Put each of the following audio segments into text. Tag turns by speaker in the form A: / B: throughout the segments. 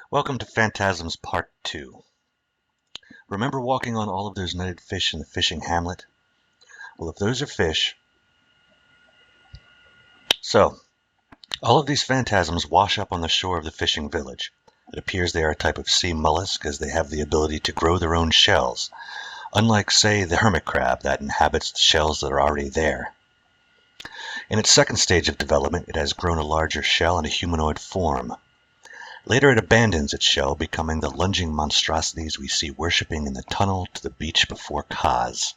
A: Welcome to Phantasms Part 2. Remember walking on all of those netted fish in the fishing hamlet? Well, if those are fish... So, all of these phantasms wash up on the shore of the fishing village. It appears they are a type of sea mollusk as they have the ability to grow their own shells, unlike, say, the hermit crab that inhabits the shells that are already there. In its second stage of development, it has grown a larger shell and a humanoid form. Later it abandons its shell, becoming the lunging monstrosities we see worshipping in the tunnel to the beach before Kaz.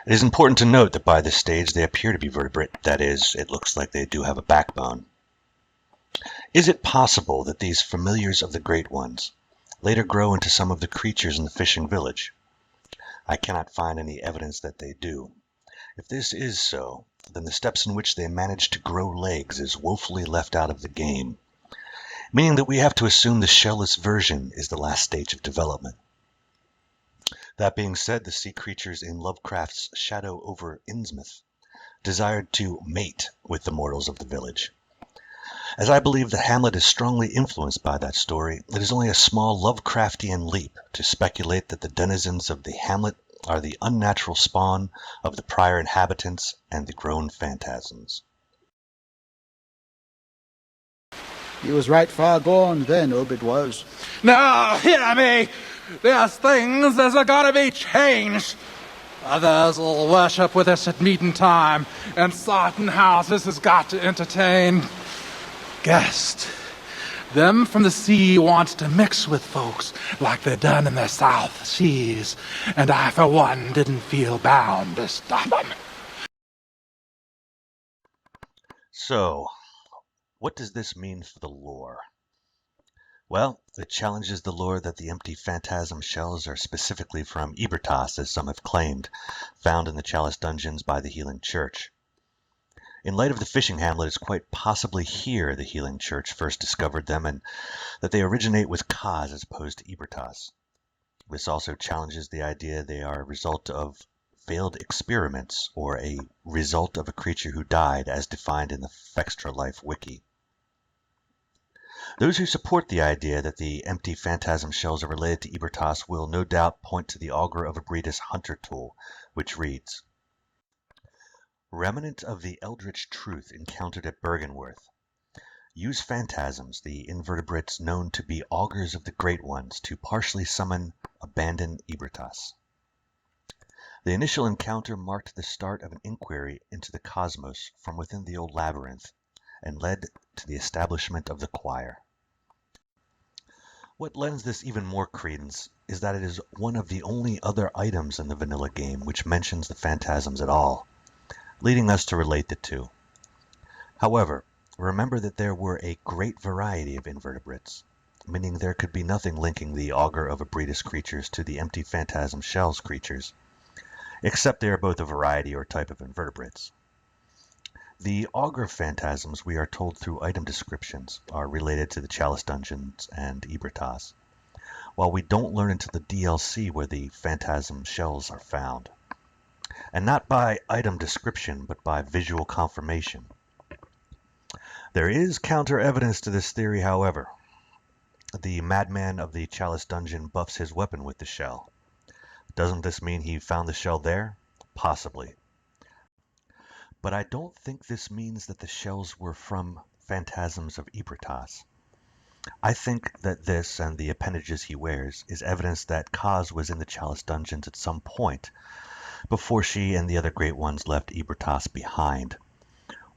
A: It is important to note that by this stage they appear to be vertebrate, that is, it looks like they do have a backbone. Is it possible that these familiars of the Great Ones later grow into some of the creatures in the fishing village? I cannot find any evidence that they do. If this is so, then the steps in which they manage to grow legs is woefully left out of the game, meaning that we have to assume the shellless version is the last stage of development. That being said, the sea creatures in Lovecraft's Shadow over Innsmouth desired to mate with the mortals of the village. As I believe that Hamlet is strongly influenced by that story, it is only a small Lovecraftian leap to speculate that the denizens of the hamlet are the unnatural spawn of the prior inhabitants and the grown phantasms.
B: He was right far gone then, Obed was.
C: Now, hear me! There's things as are gotta be changed. Others'll worship with us at meeting time, and certain houses has got to entertain guests. Them from the sea wants to mix with folks like they done in the South Seas, and I, for one, didn't feel bound to stop 'em.
A: So, what does this mean for the lore? Well, it challenges the lore that the empty phantasm shells are specifically from Ebertas, as some have claimed, found in the Chalice dungeons by the Healing Church. In light of the fishing hamlet, it's quite possibly here the Healing Church first discovered them, and that they originate with Kaz as opposed to Ebertas. This also challenges the idea they are a result of failed experiments, or a result of a creature who died, as defined in the Fextra Life Wiki. Those who support the idea that the empty phantasm shells are related to Ebertas will no doubt point to the Augur of Ebritus Hunter tool, which reads, Remnant of the eldritch truth encountered at Bergenworth. Use phantasms, the invertebrates known to be augurs of the Great Ones, to partially summon abandoned Ebertas. The initial encounter marked the start of an inquiry into the cosmos from within the old labyrinth, and led to the establishment of the choir. What lends this even more credence is that it is one of the only other items in the vanilla game which mentions the phantasms at all, leading us to relate the two. However, remember that there were a great variety of invertebrates, meaning there could be nothing linking the Augur of Ebritus creatures to the empty phantasm shells creatures, except they are both a variety or type of invertebrates. The Augur phantasms, we are told through item descriptions, are related to the Chalice dungeons and Ebertas, while we don't learn until the DLC where the phantasm shells are found. And not by item description, but by visual confirmation. There is counter-evidence to this theory, however. The madman of the Chalice dungeon buffs his weapon with the shell. Doesn't this mean he found the shell there? Possibly. But I don't think this means that the shells were from phantasms of Ebertas. I think that this, and the appendages he wears, is evidence that Kaz was in the Chalice dungeons at some point, before she and the other Great Ones left Ebertas behind,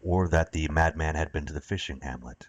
A: or that the madman had been to the fishing hamlet.